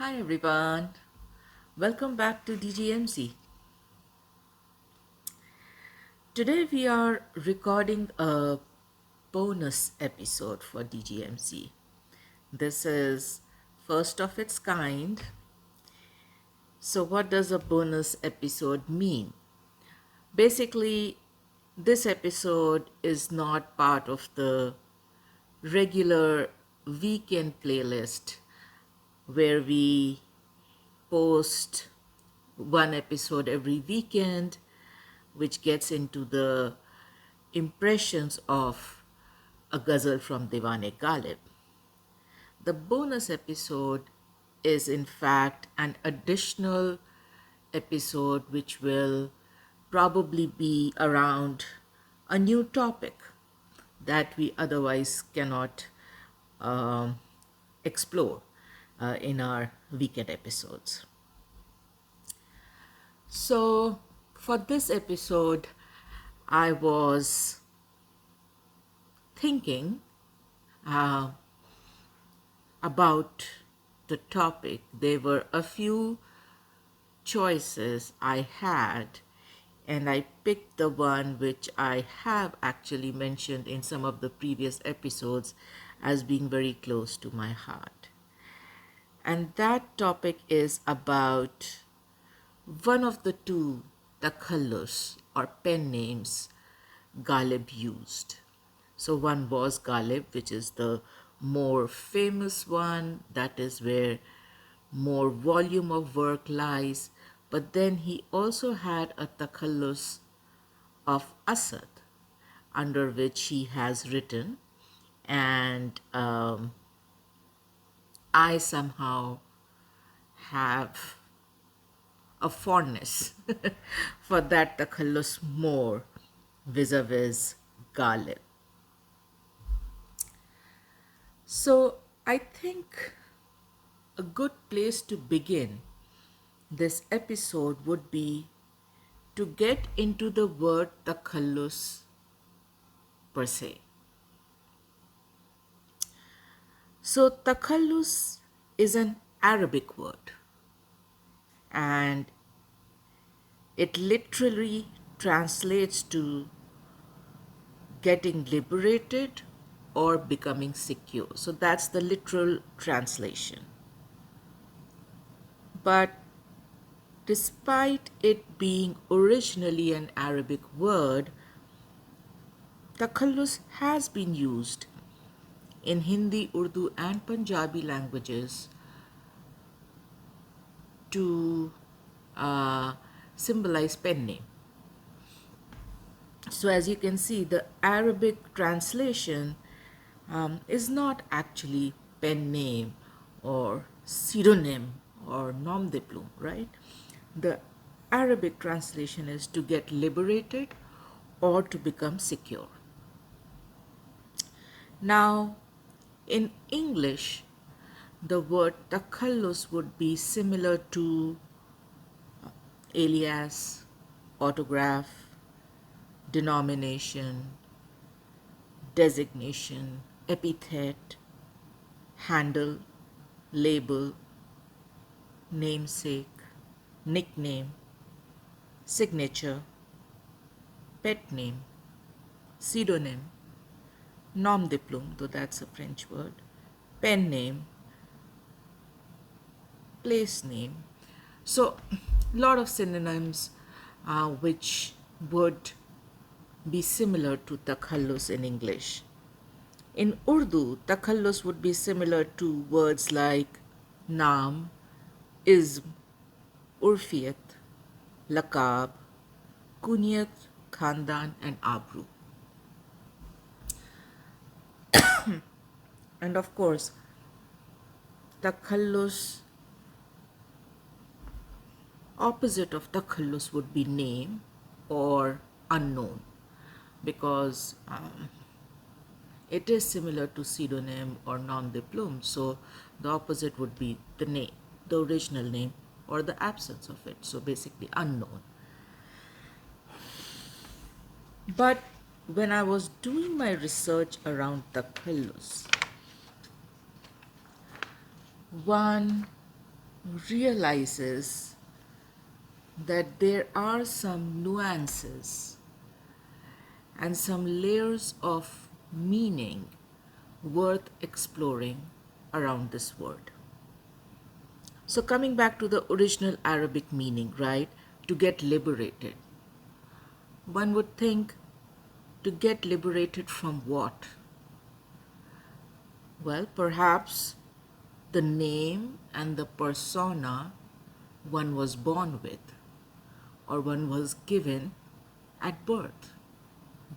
Hi everyone, welcome back to DGMZ. Today we are recording a bonus episode for DGMZ. This is first of its kind. So what does a bonus episode mean? Basically, this episode is not part of the regular weekend playlist where we post one episode every weekend, which gets into the impressions of a ghazal from Diwan-e-Ghalib. The bonus episode is, in fact, an additional episode which will probably be around a new topic that we otherwise cannot um, explore in our weekend episodes. So, for this episode, I was thinking uh, about the topic. There were a few choices I had, and I picked the one which I have actually mentioned in some of the previous episodes as being very close to my heart. And that topic is about one of the two Takhallus or pen names Ghalib used. So one was Ghalib, which is the more famous one, that is where more volume of work lies. But then he also had a Takhallus of Asad, under which he has written, and I somehow have a fondness for that Takhallus more vis-a-vis Ghalib. So I think a good place to begin this episode would be to get into the word Takhallus per se. So Takhallus is an Arabic word, and it literally translates to getting liberated or becoming secure. So that's the literal translation. But despite it being originally an Arabic word, Takhallus has been used in Hindi, Urdu, and Punjabi languages to symbolize pen name. So as you can see, the Arabic translation is not actually pen name or pseudonym or nom de plume, right? The Arabic translation is to get liberated or to become secure. Now, in English, the word takhallus would be similar to alias, autograph, denomination, designation, epithet, handle, label, namesake, nickname, signature, pet name, pseudonym, nom de plume, though that's a French word, pen name, place name. So, a lot of synonyms which would be similar to takhallus in English. In Urdu, takhallus would be similar to words like naam, ism, urfiyat, lakab, kunyat, khandan, and abru. And of course, takhallus, opposite of takhallus would be name or unknown, because it is similar to pseudonym or nom de plume. So the opposite would be the name, the original name, or the absence of it. So basically unknown. But when I was doing my research around Takhallus, one realizes that there are some nuances and some layers of meaning worth exploring around this word. So, coming back to the original Arabic meaning, right? To get liberated. One would think, to get liberated from what? Well, perhaps the name and the persona one was born with, or one was given at birth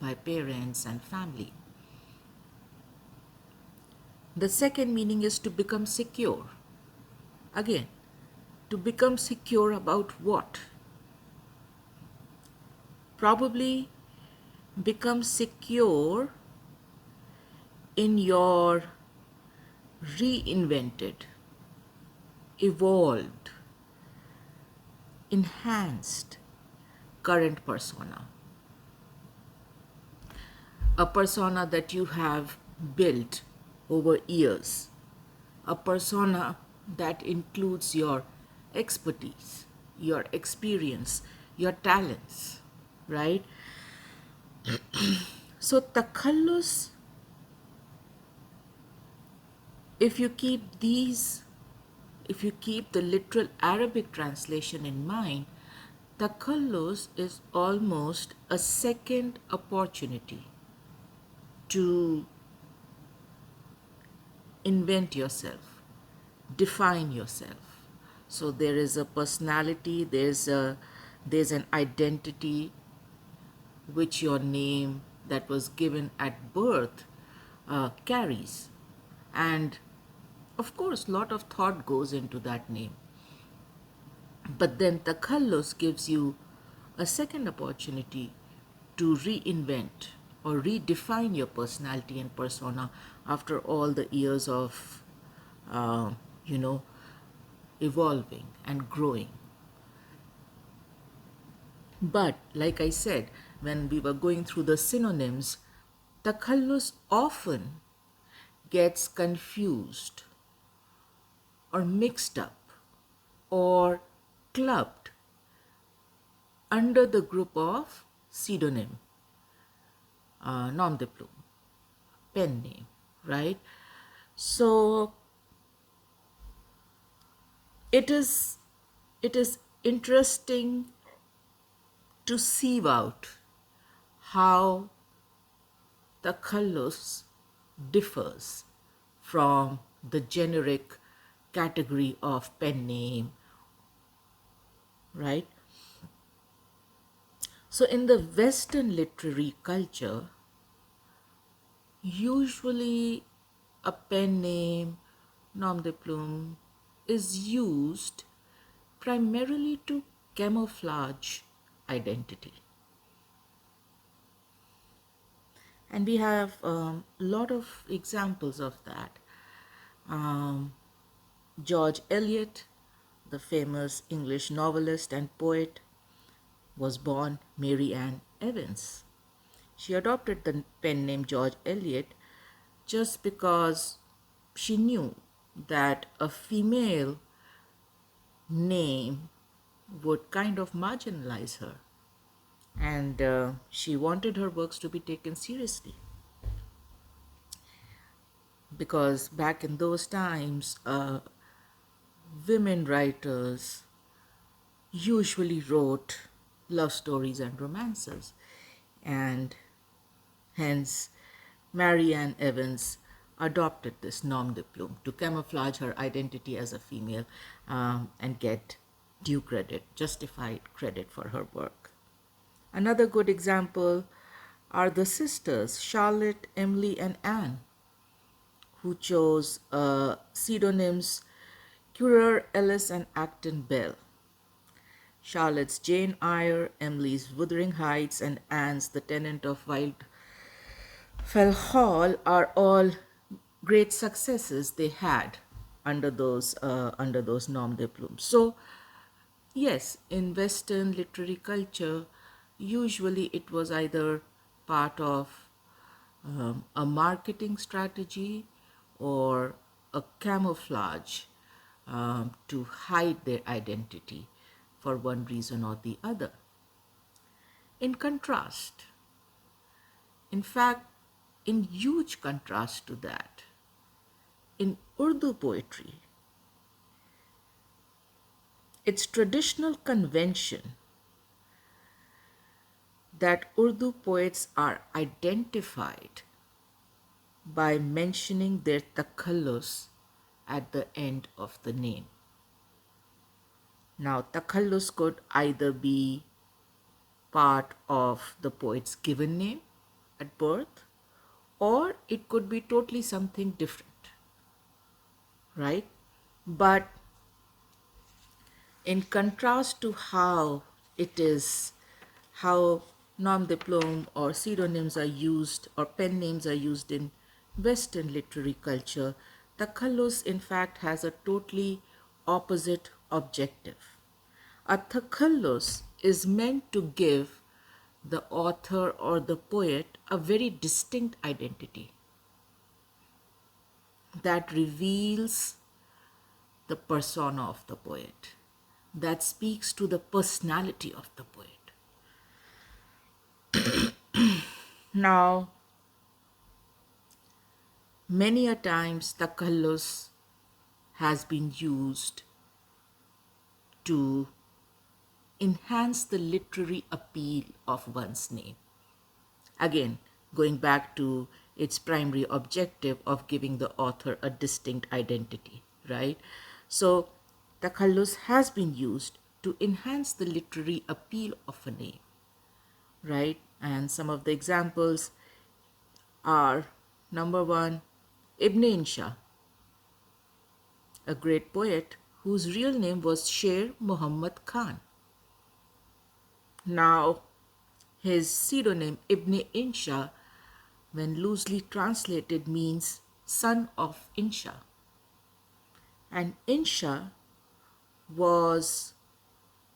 by parents and family. The second meaning is to become secure. Again, to become secure about what? Probably become secure in your reinvented, evolved, enhanced current persona. A persona that you have built over years. A persona that includes your expertise, your experience, your talents, right? So, takhallus, if you keep the literal Arabic translation in mind, takhallus is almost a second opportunity to invent yourself, define yourself. So there is a personality, there's an identity which your name that was given at birth carries, and of course, lot of thought goes into that name. But then Takhallus gives you a second opportunity to reinvent or redefine your personality and persona after all the years of, uh, you know, evolving and growing. But like I said, when we were going through the synonyms, Takhallus often gets confused or mixed up or clubbed under the group of pseudonym, nom de plume, pen name, right? So it is interesting to sieve out how Takhallus differs from the generic category of pen name, right? So in the Western literary culture, usually a pen name, nom de plume, is used primarily to camouflage identity. And we have a lot of examples of that. George Eliot, the famous English novelist and poet, was born Mary Ann Evans. She adopted the pen name George Eliot just because she knew that a female name would kind of marginalize her, and she wanted her works to be taken seriously, because back in those times, women writers usually wrote love stories and romances, and hence Mary Ann Evans adopted this nom de plume to camouflage her identity as a female, and get due credit, justified credit for her work. Another good example are the sisters Charlotte, Emily, and Anne, who chose pseudonyms Currer, Ellis, and Acton Bell. Charlotte's Jane Eyre, Emily's Wuthering Heights, and Anne's The Tenant of Wildfell Hall are all great successes they had under those nom de plume. So yes, in Western literary culture, usually it was either part of a marketing strategy or a camouflage to hide their identity for one reason or the other. In contrast, in fact, in huge contrast to that, in Urdu poetry, it's traditional convention that Urdu poets are identified by mentioning their takhallus at the end of the name. Now, takhallus could either be part of the poet's given name at birth, or it could be totally something different, right? But in contrast to how it is, how nom de plume or pseudonyms are used or pen names are used in Western literary culture, Takhallus in fact has a totally opposite objective. A Takhallus is meant to give the author or the poet a very distinct identity that reveals the persona of the poet, that speaks to the personality of the poet. Now, many a times Takhallus has been used to enhance the literary appeal of one's name. Again, going back to its primary objective of giving the author a distinct identity, right? So, Takhallus has been used to enhance the literary appeal of a name, right? And some of the examples are number one, Ibn Insha, a great poet whose real name was Sher Muhammad Khan. Now, his pseudonym Ibn Insha, when loosely translated, means son of Insha. And Insha was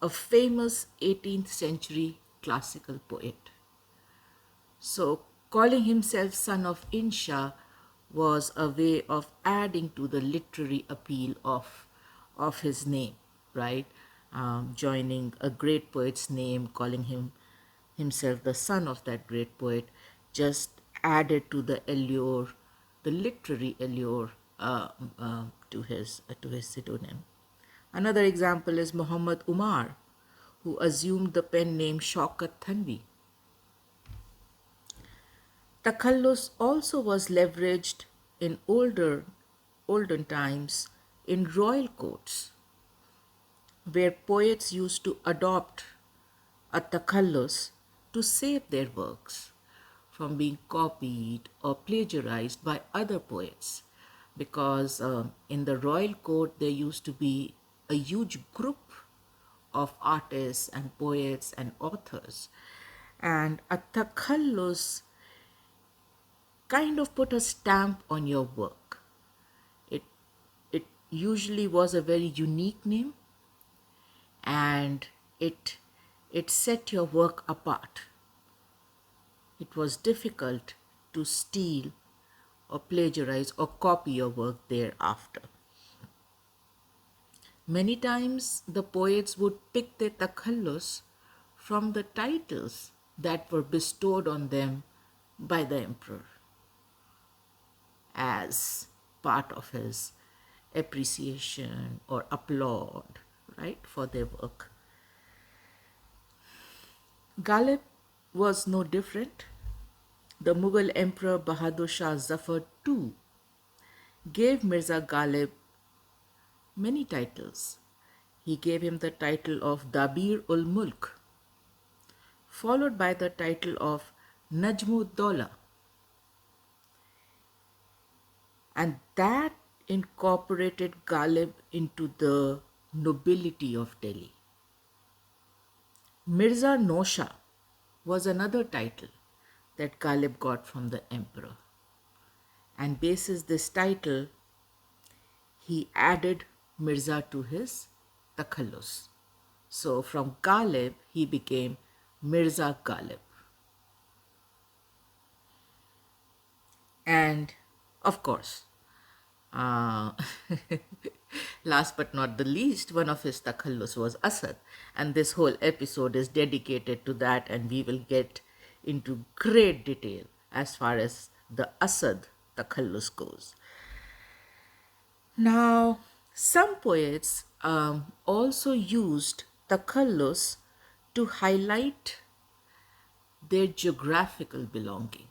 a famous 18th century classical poet. So, calling himself son of Insha was a way of adding to the literary appeal of his name, right? Joining a great poet's name, calling himself the son of that great poet, just added to the allure, the literary allure to his pseudonym. Another example is Muhammad Umar, who assumed the pen name Shaukat Thanvi. Takhallus also was leveraged in olden times in royal courts, where poets used to adopt a takhallus to save their works from being copied or plagiarized by other poets. Because in the royal court, there used to be a huge group of artists and poets and authors. And a takhallus kind of put a stamp on your work. It, it usually was a very unique name, and it set your work apart. It was difficult to steal or plagiarize or copy your work thereafter. Many times the poets would pick their takhallus from the titles that were bestowed on them by the emperor as part of his appreciation or applaud, right, for their work. Ghalib was no different. The Mughal Emperor Bahadur Shah Zafar too gave Mirza Ghalib many titles. He gave him the title of Dabir ul Mulk, followed by the title of Najmud Dawla, and that incorporated Ghalib into the nobility of Delhi. Mirza Nosha was another title that Ghalib got from the emperor. And basis this title, he added Mirza to his takhallus. So from Ghalib, he became Mirza Ghalib. And of course, Last but not the least, one of his Takhallus was Asad, and this whole episode is dedicated to that, and we will get into great detail as far as the Asad Takhallus goes. Now, some poets also used Takhallus to highlight their geographical belonging.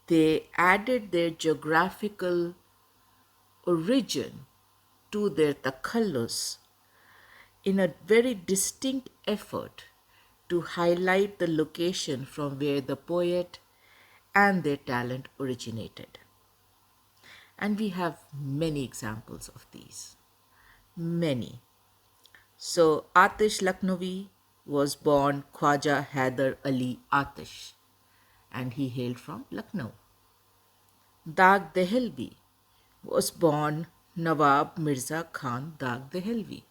They added their geographical origin to their Takhallus in a very distinct effort to highlight the location from where the poet and their talent originated. And we have many examples of these. Many. So, Atish Lucknowi was born Khwaja Haider Ali Atish, and he hailed from Lucknow. Dag Dehelvi was born Nawab Mirza Khan Dag Dehelvi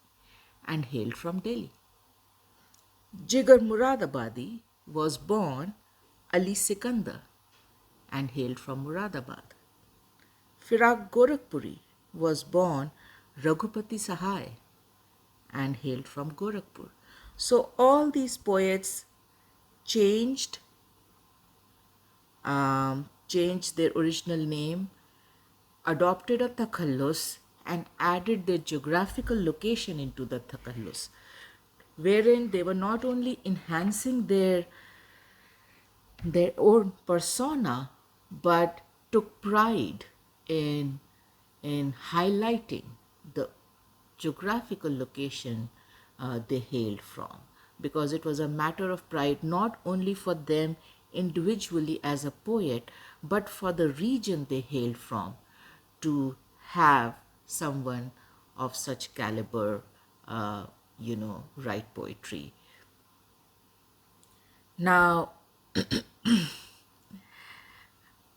and hailed from Delhi. Jigar Muradabadi was born Ali Sikandar and hailed from Muradabad. Firaq Gorakhpuri was born Raghupati Sahai and hailed from Gorakhpur. So all these poets changed their original name, adopted a Takhallus, and added their geographical location into the Takhallus, wherein they were not only enhancing their own persona, but took pride in highlighting the geographical location they hailed from, because it was a matter of pride not only for them individually as a poet, but for the region they hailed from, to have someone of such caliber, write poetry. Now,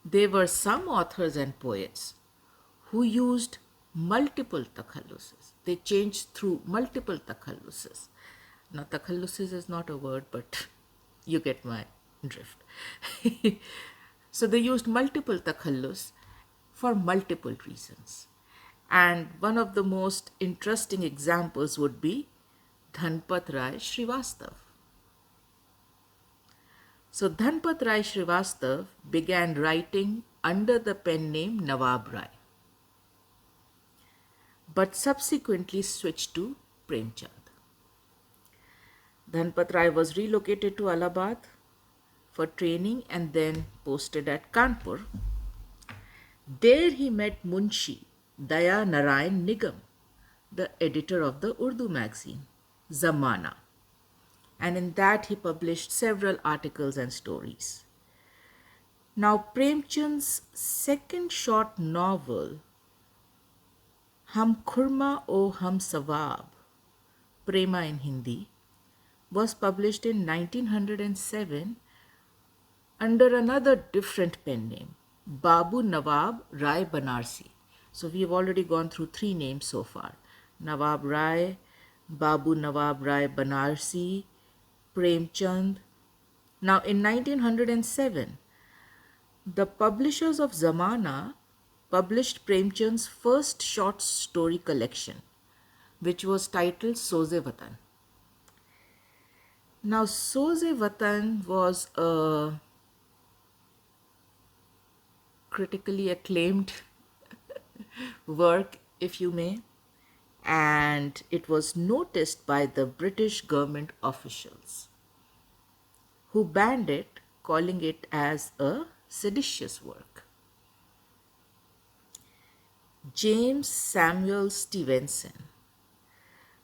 there were some authors and poets who used multiple takhalluses. They changed through multiple takhalluses. Now, takhalluses is not a word, but you get my drift. So they used multiple takhallus for multiple reasons. And one of the most interesting examples would be Dhanpat Rai Srivastav. So Dhanpat Rai Srivastav began writing under the pen name Nawab Rai, but subsequently switched to Premchand. Dhanpat Rai was relocated to Allahabad for training and then posted at Kanpur. There he met Munshi Daya Narayan Nigam, the editor of the Urdu magazine Zamana, and in that he published several articles and stories. Now, Premchand's second short novel, Hum Khurma O Hum Sawab, Prema in Hindi, was published in 1907 under another different pen name, Babu Nawab Rai Banarsi. So we have already gone through three names so far: Nawab Rai, Babu Nawab Rai Banarsi, Premchand. Now in 1907, the publishers of Zamana published Premchand's first short story collection, which was titled Soze Watan. Now, Soze Watan was a critically acclaimed work, if you may, and it was noticed by the British government officials, who banned it, calling it as a seditious work. James Samuel Stevenson,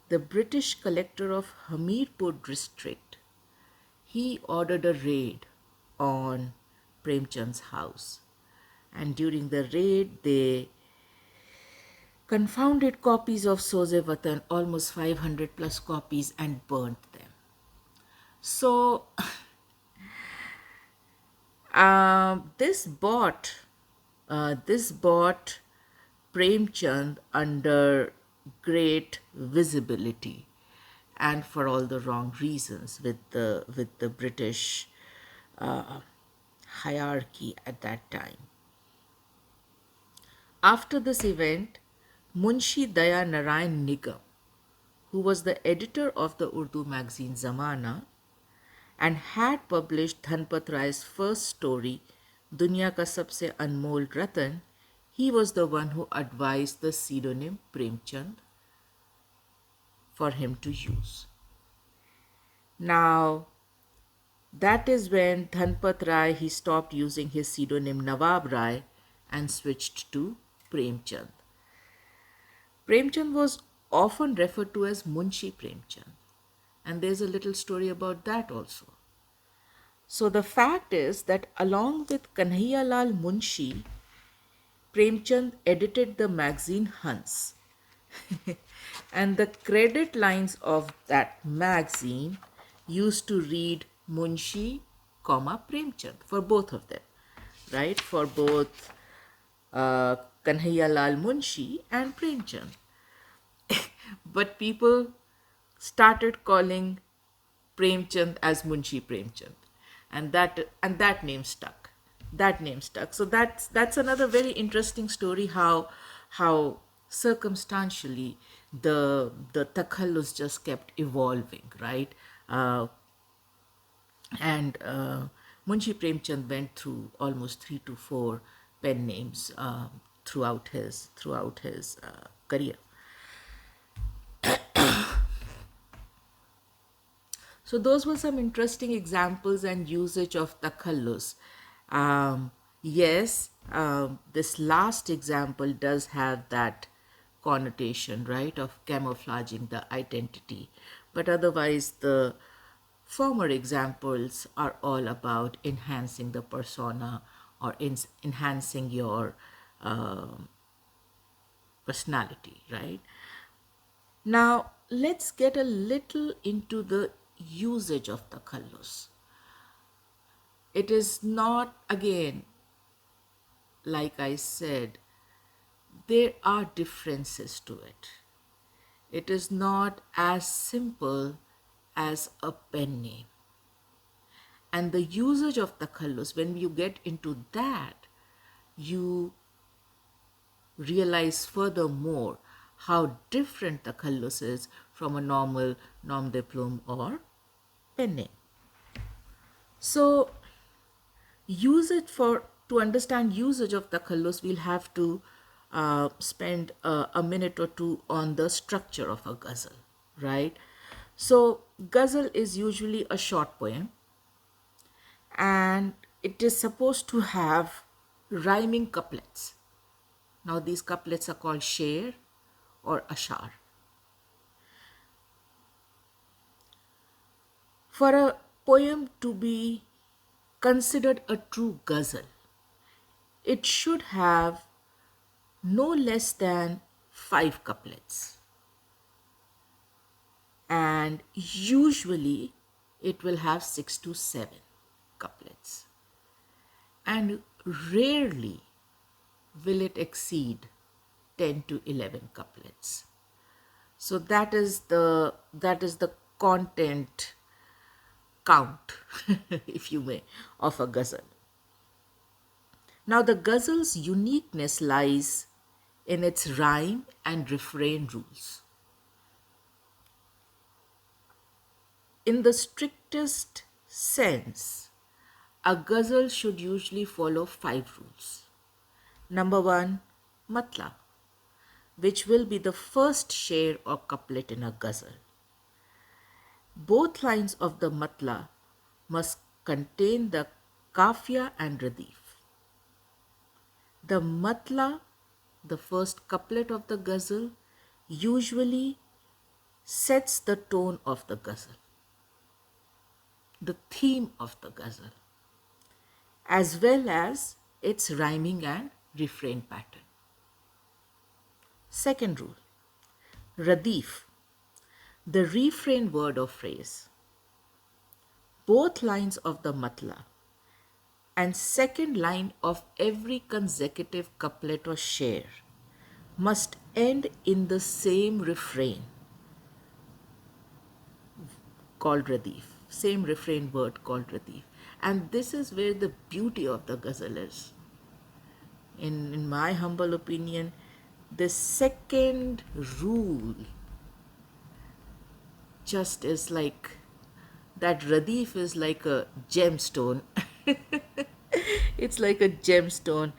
the British collector of Hamirpur district, he ordered a raid on Premchand's house, and during the raid they confounded copies of Soze Watan, almost 500 plus copies, and burnt them. So this bought Premchand under great visibility, and for all the wrong reasons with the British hierarchy at that time. After this event, Munshi Daya Narayan Nigam, who was the editor of the Urdu magazine Zamana and had published Dhanpat Rai's first story, Dunya Ka Sabse Anmol Ratan, he was the one who advised the pseudonym Premchand for him to use. Now, that is when Dhanpat Rai, he stopped using his pseudonym Nawab Rai and switched to Premchand. Premchand was often referred to as Munshi Premchand, and there's a little story about that also. So the fact is that along with Kanhaiya Lal Munshi, Premchand edited the magazine Hans. And the credit lines of that magazine used to read Munshi, Premchand for both of them, right? For both Kanhaiya Lal Munshi and Premchand. But people started calling Premchand as Munshi Premchand, and that name stuck. That name stuck. So that's another very interesting story. How circumstantially the Takhallus just kept evolving, right? And Munshi Premchand went through almost 3 to 4 pen names throughout his career. So those were some interesting examples and usage of takhallus. Yes, this last example does have that connotation, right, of camouflaging the identity. But otherwise, the former examples are all about enhancing the persona or enhancing your personality, right? Now, let's get a little into the usage of takhallus. It is not, again, like I said, there are differences to it. It is not as simple as a pen name. And the usage of takhallus, when you get into that, you realize furthermore how different takhallus is from a normal nom de plume or pen name. So, to understand usage of takhallus, we'll have to spend a minute or two on the structure of a ghazal, right? So, ghazal is usually a short poem, and it is supposed to have rhyming couplets. Now, these couplets are called sher or ashar. For a poem to be considered a true ghazal, it should have no less than 5 couplets. And usually it will have 6 to 7 couplets. And rarely will it exceed 10 to 11 couplets. So that is the content count, if you may, of a ghazal. Now, the ghazal's uniqueness lies in its rhyme and refrain rules. In the strictest sense, a ghazal should usually follow 5 rules. Number 1, matla, which will be the first sher or couplet in a ghazal. Both lines of the matla must contain the kafia and radif. The matla, the first couplet of the ghazal, usually sets the tone of the ghazal, the theme of the ghazal, as well as its rhyming and refrain pattern. Second rule, radif, the refrain word or phrase. Both lines of the matla and second line of every consecutive couplet or sher must end in the same refrain called radif, same refrain word called radif. And this is where the beauty of the ghazal is, in my humble opinion, the second rule just is like that Radif is like a gemstone. It's like a gemstone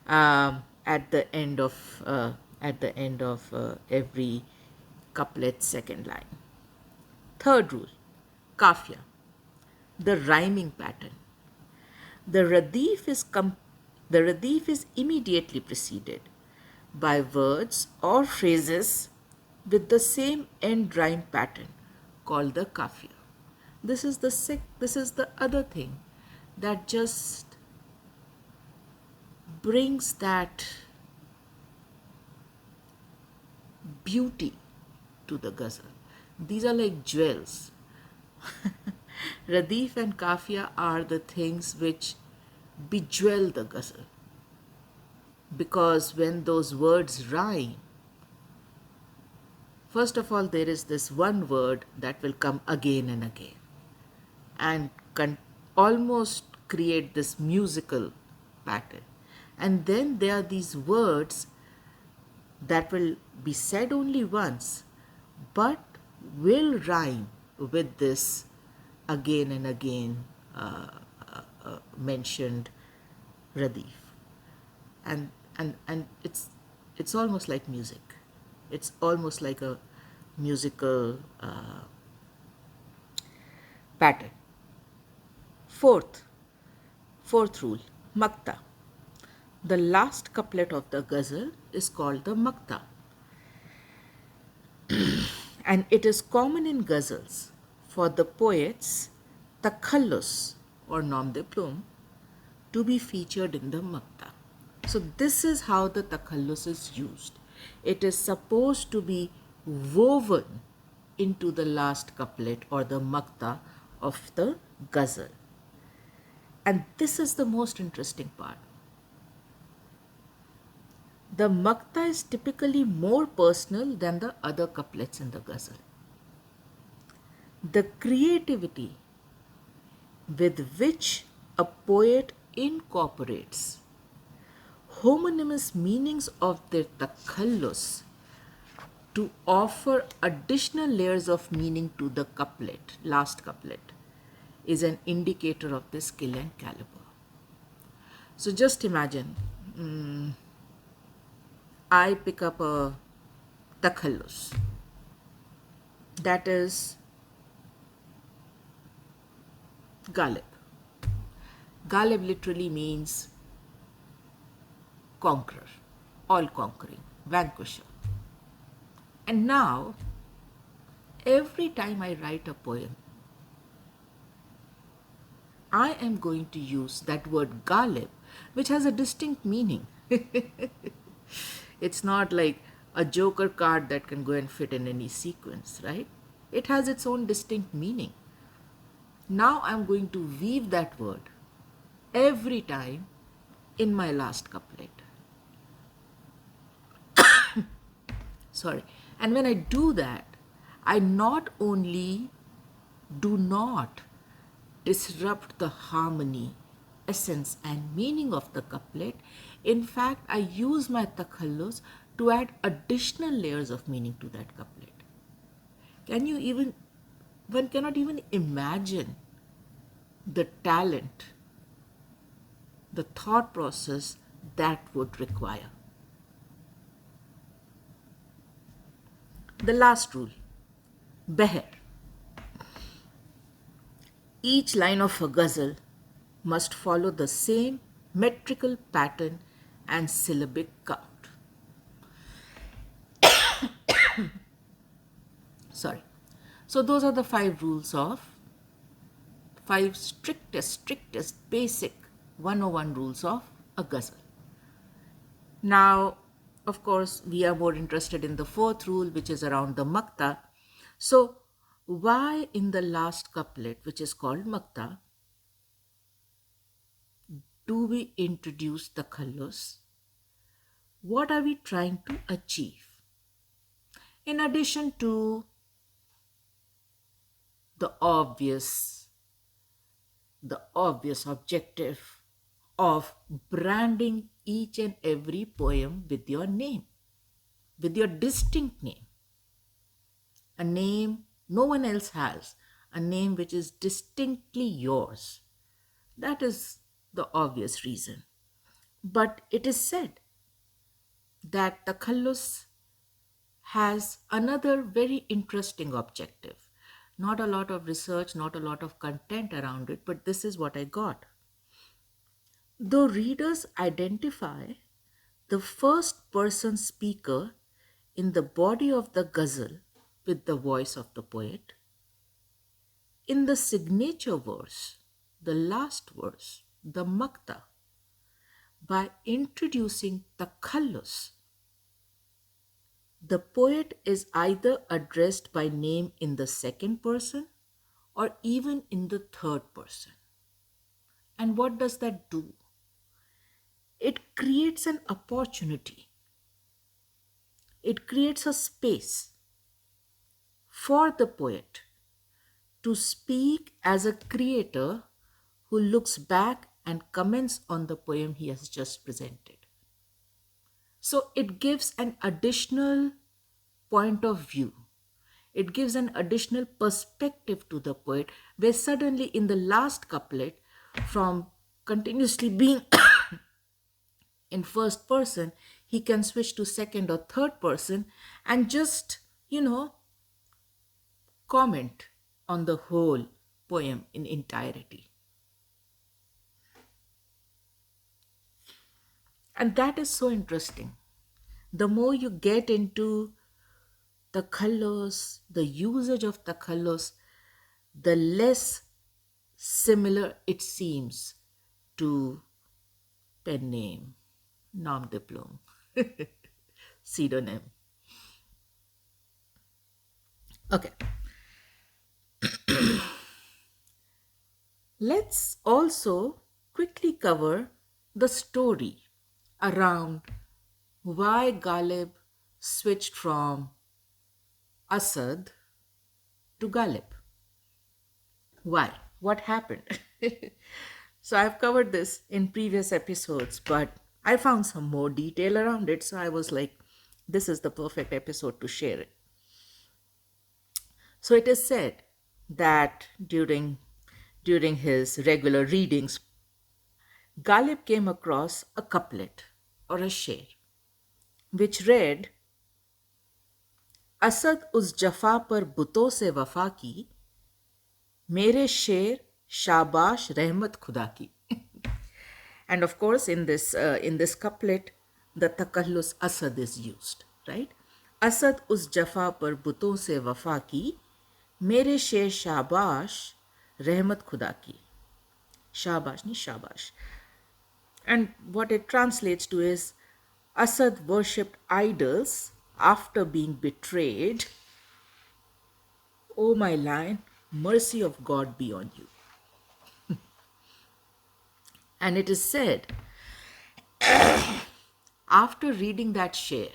at the end of every couplet second line. Third rule, kafia, the rhyming pattern. The radif is the radif is immediately preceded by words or phrases with the same end rhyme pattern called the kafia. This is the other thing that just brings that beauty to the ghazal. These are like jewels. Radif and kafia are the things which bejewel the ghazal. Because when those words rhyme, first of all, there is this one word that will come again and again and almost create this musical pattern. And then there are these words that will be said only once but will rhyme with this again and again mentioned radif. And it's almost like music. It's almost like a musical pattern. Fourth rule, makta. The last couplet of the ghazal is called the makta. And it is common in ghazals for the poets Takhallus or nom de plume to be featured in the makta. So this is how the Takhallus is used. It is supposed to be woven into the last couplet or the makta of the ghazal. And this is the most interesting part. The makta is typically more personal than the other couplets in the ghazal. The creativity with which a poet incorporates homonymous meanings of their takhallus to offer additional layers of meaning to the couplet, last couplet, is an indicator of their skill and caliber. So just imagine, I pick up a takhallus. That is Ghalib. Ghalib literally means conqueror, all-conquering, vanquisher. And now, every time I write a poem, I am going to use that word Ghalib, which has a distinct meaning. It's not like a joker card that can go and fit in any sequence, right? It has its own distinct meaning. Now I'm going to weave that word every time in my last couplet. Sorry. And when I do that, I not only do not disrupt the harmony, essence and meaning of the couplet, in fact, I use my takhallus to add additional layers of meaning to that couplet. One cannot even imagine the talent, the thought process that would require. The last rule, beher. Each line of a ghazal must follow the same metrical pattern and syllabic count. Sorry. So those are the five strictest basic 101 rules of a ghazal. Now, of course, we are more interested in the fourth rule, which is around the makta. So, why in the last couplet, which is called makta, do we introduce takhallus? What are we trying to achieve? In addition to the obvious objective of branding each and every poem with your name, with your distinct name, a name no one else has, a name which is distinctly yours. That is the obvious reason. But it is said that Takhallus has another very interesting objective. Not a lot of research, not a lot of content around it, but this is what I got. Though readers identify the first person speaker in the body of the ghazal with the voice of the poet, in the signature verse, the last verse, the makta, by introducing takhallus, the poet is either addressed by name in the second person or even in the third person. And what does that do? It creates an opportunity. It creates a space for the poet to speak as a creator who looks back and comments on the poem he has just presented. So it gives an additional point of view. It gives an additional perspective to the poet, where suddenly in the last couplet, from continuously being in first person, he can switch to second or third person and just, comment on the whole poem in entirety. And that is so interesting. The more you get into takhallus, the usage of takhallus, the less similar it seems to pen name, nom de plume, pseudonym. Okay. Let's also quickly cover the story around why Ghalib switched from Asad to Ghalib. Why? What happened? So I've covered this in previous episodes, but I found some more detail around it. So I was like, this is the perfect episode to share it. So it is said that during his regular readings, Ghalib came across a couplet or a sher, which read, Asad उस जफा पर बुतों से वफा की, मेरे शेर शाबाश रहमत खुदा की. And of course, in this couplet, the Takhallus Asad is used, right? Asad us jafa par buton se wafa ki, mere sher shabash rahmat khuda ki. Shabash, ni shabash. And what it translates to is, Asad worshipped idols after being betrayed. O my lion, mercy of God be on you. And it is said, after reading that sher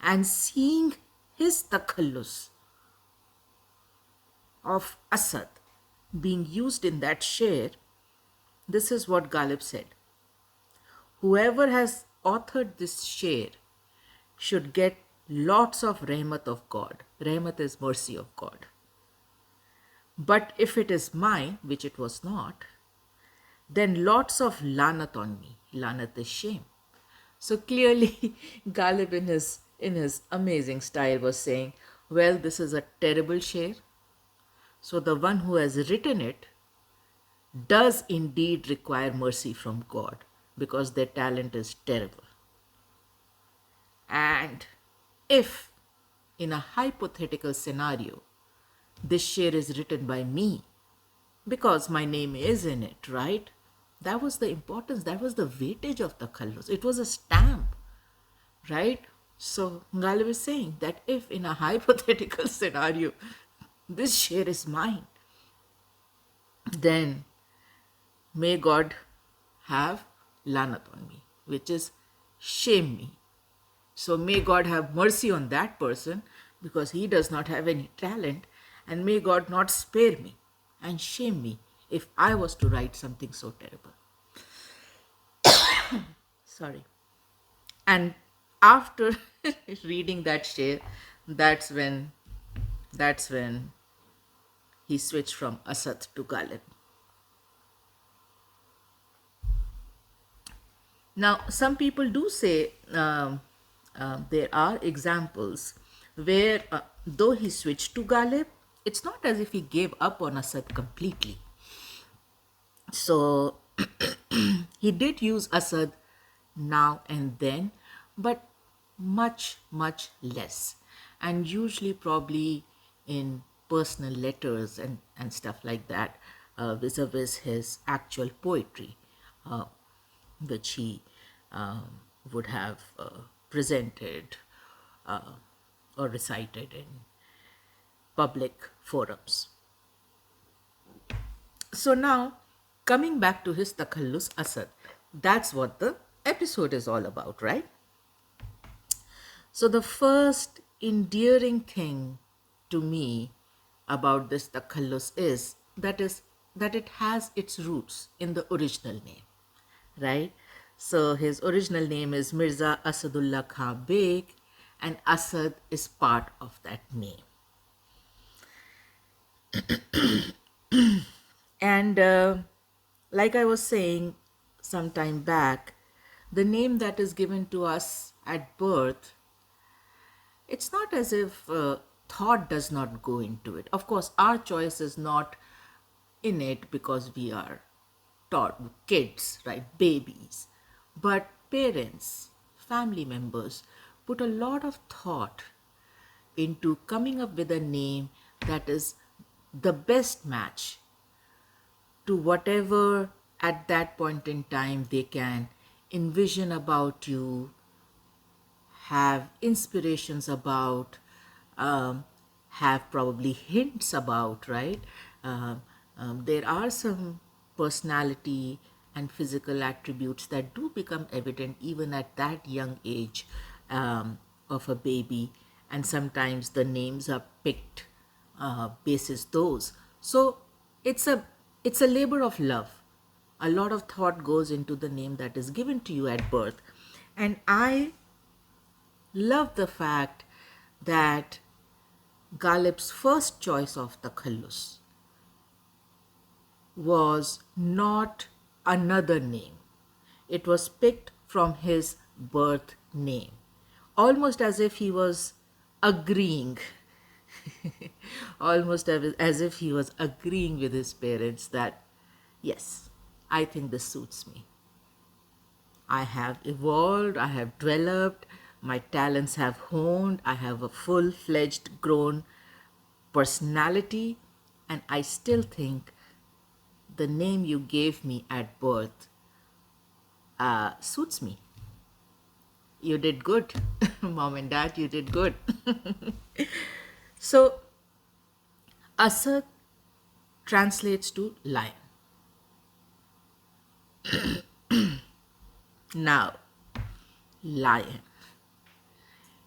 and seeing his takhallus of Asad being used in that sher, this is what Ghalib said. Whoever has authored this sher should get lots of rahmat of God. Rahmat is mercy of God. But if it is mine, which it was not, then lots of lanat on me. Lanat is shame. So clearly, Ghalib in his amazing style was saying, well, this is a terrible sher. So the one who has written it does indeed require mercy from God, because their talent is terrible. And if in a hypothetical scenario, this sher is written by me, because my name is in it, right? That was the importance, that was the weightage of the Takhallus. It was a stamp, right? So Ghalib is saying that if in a hypothetical scenario, this sher is mine, then may God have lanat on me, which is shame me. So may God have mercy on that person, because he does not have any talent, and may God not spare me and shame me if I was to write something so terrible. Sorry. And after reading that share, that's when that's when he switched from Asad to Ghalib. Now, some people do say there are examples where, though he switched to Ghalib, it's not as if he gave up on Asad completely. So he did use Asad now and then, but much, much less. And usually, probably in personal letters and stuff like that, vis-a-vis his actual poetry, uh, which he would have presented or recited in public forums. So now, coming back to his Takhallus Asad, that's what the episode is all about, right? So the first endearing thing to me about this Takhallus is that it has its roots in the original name, right? So his original name is Mirza Asadullah Khan Baig, and Asad is part of that name. And like I was saying some time back, the name that is given to us at birth, it's not as if thought does not go into it. Of course, our choice is not innate because we are taught kids, right? Babies. But parents, family members put a lot of thought into coming up with a name that is the best match to whatever at that point in time they can envision about you, have inspirations about, have probably hints about, right? There are some personality and physical attributes that do become evident even at that young age of a baby, and sometimes the names are picked basis those. So it's a it's a labor of love. A lot of thought goes into the name that is given to you at birth, and I love the fact that Ghalib's first choice of Takhallus was not another name. It was picked from his birth name, almost as if he was agreeing, almost as if he was agreeing with his parents that, yes, I think this suits me. I have evolved, I have developed, my talents have honed, I have a full fledged grown personality, and I still think the name you gave me at birth suits me. You did good, mom and dad, you did good. So, Asad translates to lion. Now, lion.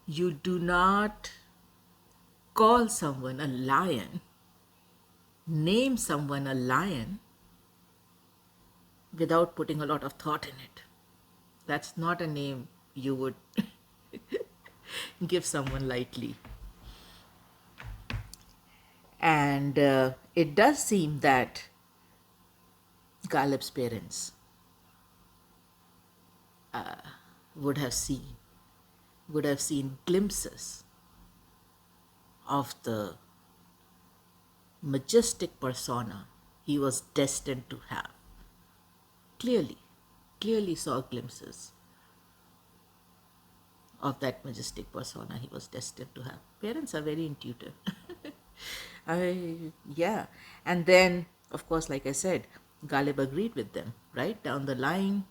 You do not call someone a lion, name someone a lion without putting a lot of thought in it. That's not a name you would give someone lightly. And it does seem that Ghalib's parents would have seen glimpses of the majestic persona he was destined to have. Clearly saw glimpses of that majestic persona he was destined to have. Parents are very intuitive. Yeah. And then, of course, like I said, Ghalib agreed with them. Right down the line,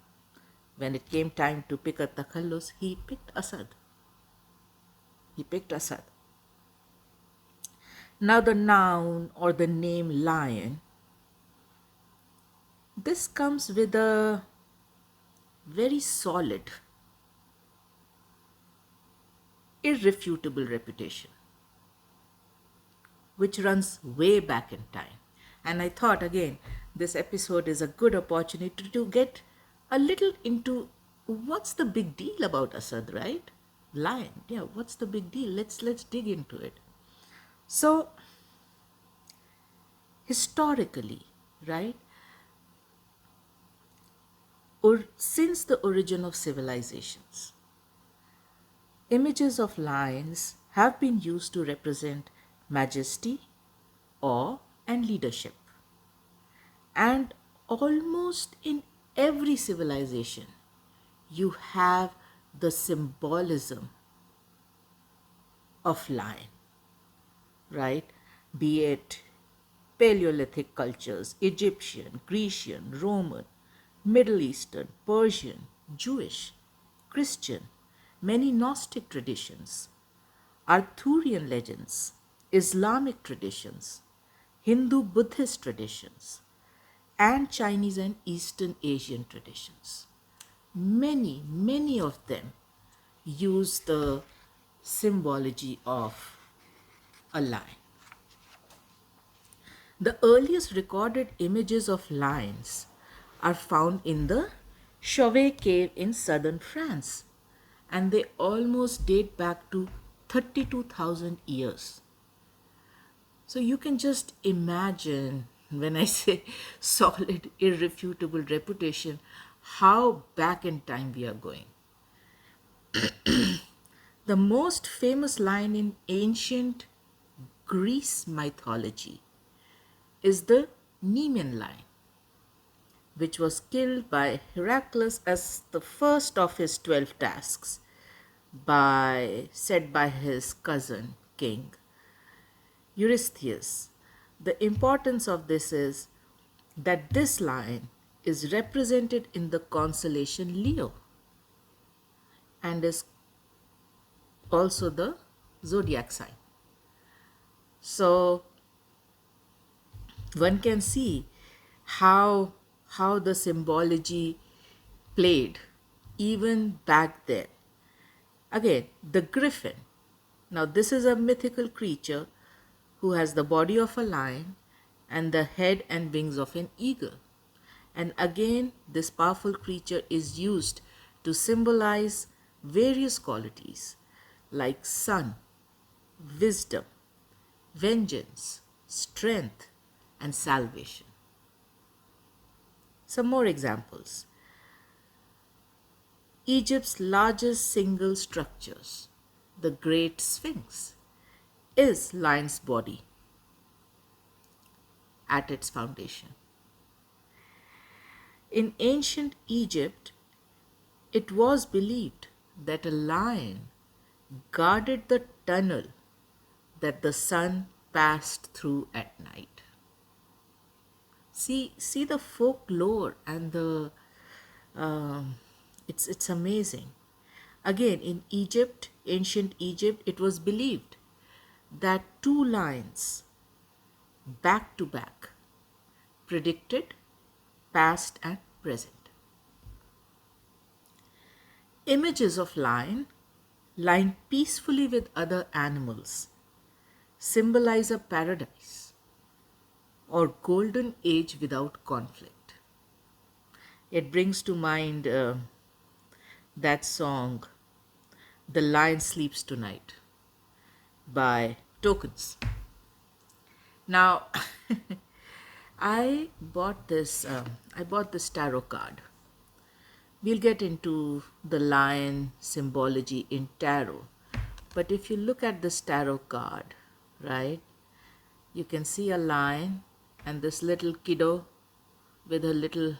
when it came time to pick a Takhallus, he picked Asad. Now the noun or the name lion, this comes with a very solid, irrefutable reputation, which runs way back in time. And I thought, again, this episode is a good opportunity to get a little into what's the big deal about Asad, right? Lion. Yeah, what's the big deal? Let's dig into it. So historically, right, or since the origin of civilizations, images of lions have been used to represent majesty, awe, and leadership. And almost in every civilization, you have the symbolism of lion, right? Be it Paleolithic cultures, Egyptian, Grecian, Roman, Middle Eastern, Persian, Jewish, Christian, many Gnostic traditions, Arthurian legends, Islamic traditions, Hindu Buddhist traditions, and Chinese and Eastern Asian traditions. Many of them use the symbology of a lion. The earliest recorded images of lions are found in the Chauvet cave in southern France, and they almost date back to 32,000 years. So you can just imagine, when I say solid, irrefutable reputation, how back in time we are going. The most famous lion in ancient Greece mythology is the Nemean lion, which was killed by Heracles as the first of his 12 tasks set by his cousin king Eurystheus. The importance of this is that this lion is represented in the constellation Leo and is also the zodiac sign. So one can see how the symbology played even back then. Again, the griffin. Now this is a mythical creature who has the body of a lion and the head and wings of an eagle. And again, this powerful creature is used to symbolize various qualities like sun, wisdom, vengeance, strength, and salvation. Some more examples. Egypt's largest single structures, the Great Sphinx, is lion's body at its foundation. In ancient Egypt, it was believed that a lion guarded the tunnel that the sun passed through at night. See the folklore and the it's amazing. Again, in Egypt, ancient Egypt, it was believed that two lions back to back predicted past and present. Images of lion lying peacefully with other animals symbolize a paradise or golden age without conflict. It brings to mind that song, The Lion Sleeps Tonight by Tokens. Now, I bought this tarot card. We'll get into the lion symbology in tarot. But if you look at this tarot card, right, you can see a lion and this little kiddo with a little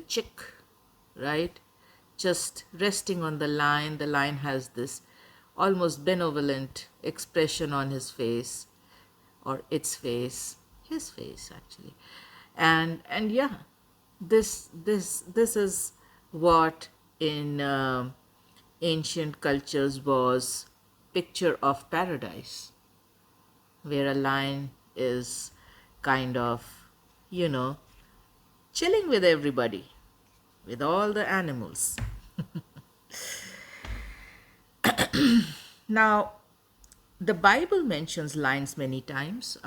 chick, right, just resting on the lion. The lion has this almost benevolent expression on his face, or its face, his face actually. And yeah, this is what in ancient cultures was picture of paradise, where a lion is kind of, chilling with everybody, with all the animals. Now, the Bible mentions lions many times,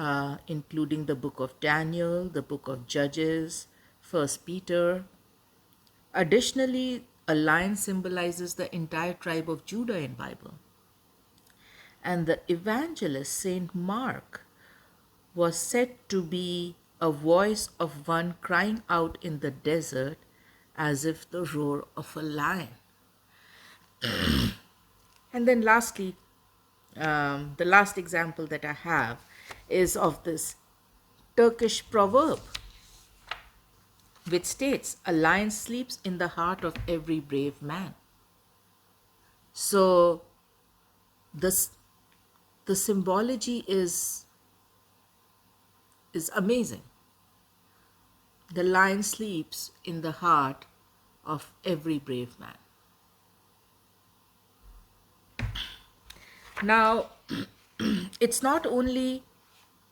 including the book of Daniel, the book of Judges, First Peter. Additionally, A lion symbolizes the entire tribe of Judah in Bible. And the evangelist Saint Mark was said to be a voice of one crying out in the desert as if the roar of a lion. And then lastly, the last example that I have is of this Turkish proverb, which states, "A lion sleeps in the heart of every brave man." So this the symbology is amazing. The lion sleeps in the heart of every brave man. Now, it's not only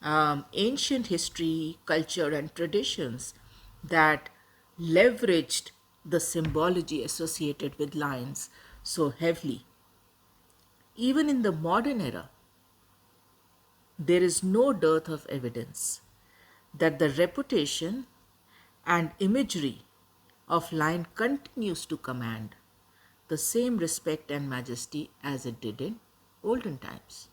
ancient history, culture, and traditions that leveraged the symbology associated with lions so heavily. Even in the modern era, there is no dearth of evidence that the reputation and imagery of lion continues to command the same respect and majesty as it did in olden times.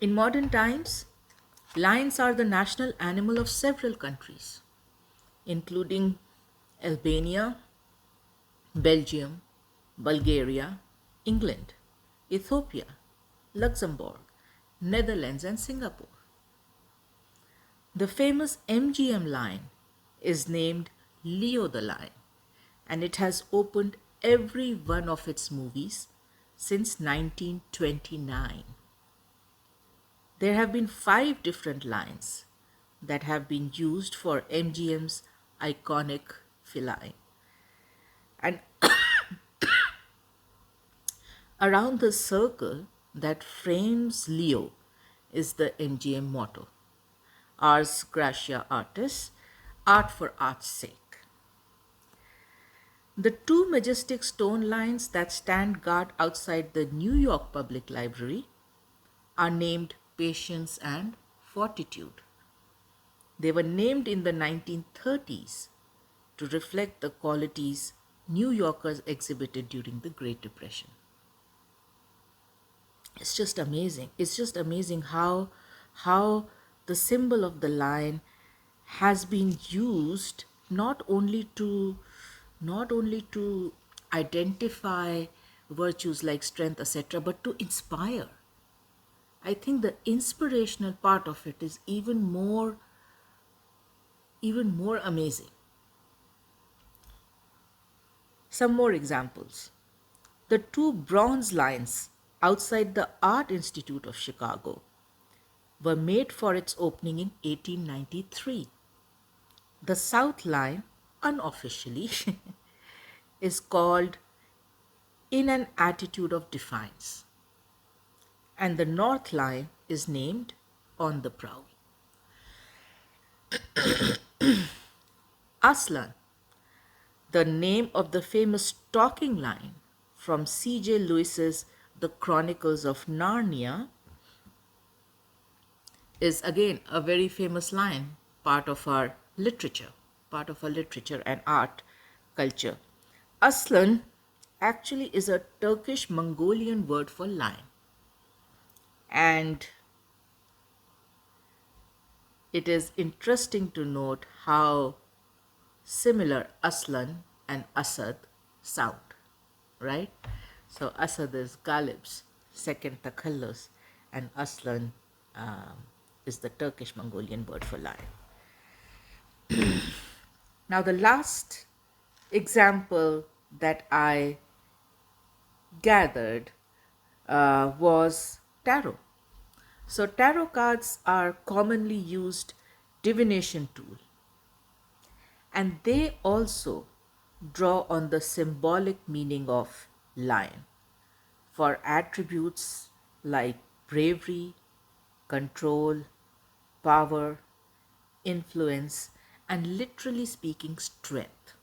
In modern times, lions are the national animal of several countries, including Albania, Belgium, Bulgaria, England, Ethiopia, Luxembourg, Netherlands, and Singapore. The famous MGM lion is named Leo the Lion, and it has opened every one of its movies since 1929. There have been 5 different lions that have been used for MGM's iconic feline. And around the circle that frames Leo is the MGM motto, Ars Gratia Artis, art for art's sake. The 2 majestic stone lions that stand guard outside the New York Public Library are named Patience and Fortitude. They were named in the 1930s to reflect the qualities New Yorkers exhibited during the Great Depression. It's just amazing. It's just amazing how the symbol of the lion has been used not only to identify virtues like strength, etc., but to inspire. I think the inspirational part of it is even more amazing. Some more examples. The 2 bronze lions outside the Art Institute of Chicago were made for its opening in 1893. The South Lion, unofficially, is called In an Attitude of Defiance, and the North Lion is named On the Prowl. Aslan, the name of the famous talking lion from C.J. Lewis's The Chronicles of Narnia, is again a very famous lion, part of our literature and art culture. Aslan actually is a Turkish Mongolian word for lion, and it is interesting to note how similar Aslan and Asad sound, right? So Asad is Ghalib's second Takhallus, and Aslan is the Turkish Mongolian word for lion. Now, the last example that I gathered was tarot. So tarot cards are commonly used divination tool, and they also draw on the symbolic meaning of lion for attributes like bravery, control, power, influence, and literally speaking, strength.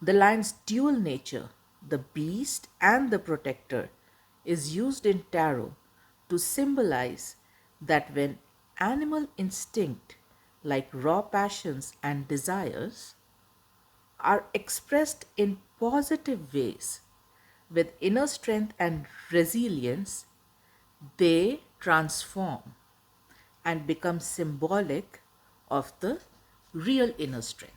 The lion's dual nature, the beast and the protector, is used in tarot to symbolize that when animal instinct, like raw passions and desires, are expressed in positive ways with inner strength and resilience, they transform and become symbolic of the real inner strength.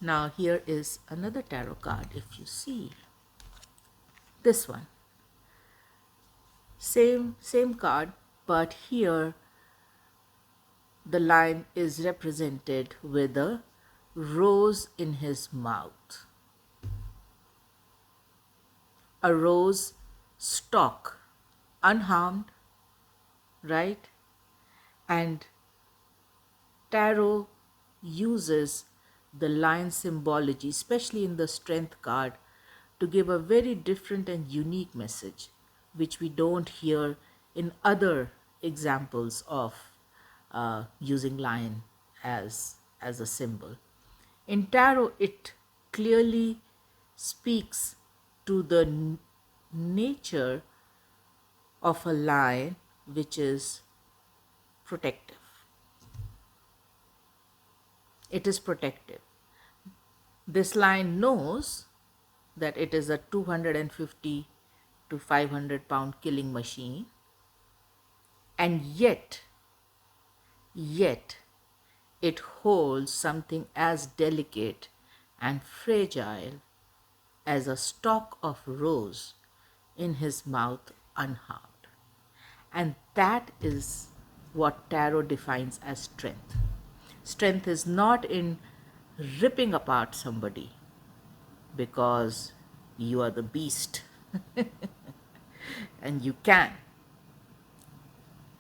Now, here is another tarot card. If you see this one, same card, but here the lion is represented with a rose in his mouth, a rose stalk, unharmed, right? And tarot uses the lion symbology, especially in the strength card, to give a very different and unique message, which we don't hear in other examples of using lion as a symbol. In tarot, it clearly speaks to the nature of a lion, which is protective. It is protective. This lion knows that it is a 250 to 500 pound killing machine, and yet it holds something as delicate and fragile as a stalk of rose in his mouth, unharmed. And that is what tarot defines as strength. Strength is not in ripping apart somebody because you are the beast and you can.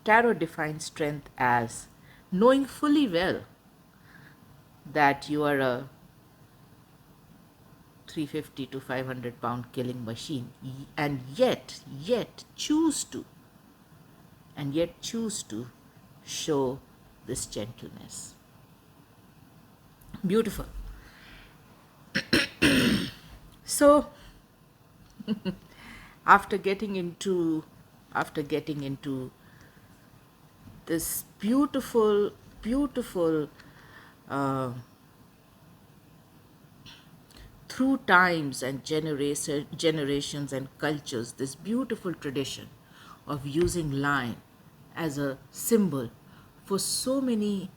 Tarot defines strength as knowing fully well that you are a 350 to 500 pound killing machine, and yet choose to show this gentleness. Beautiful. So after getting into this beautiful through times and generations and cultures, this beautiful tradition of using lion as a symbol for so many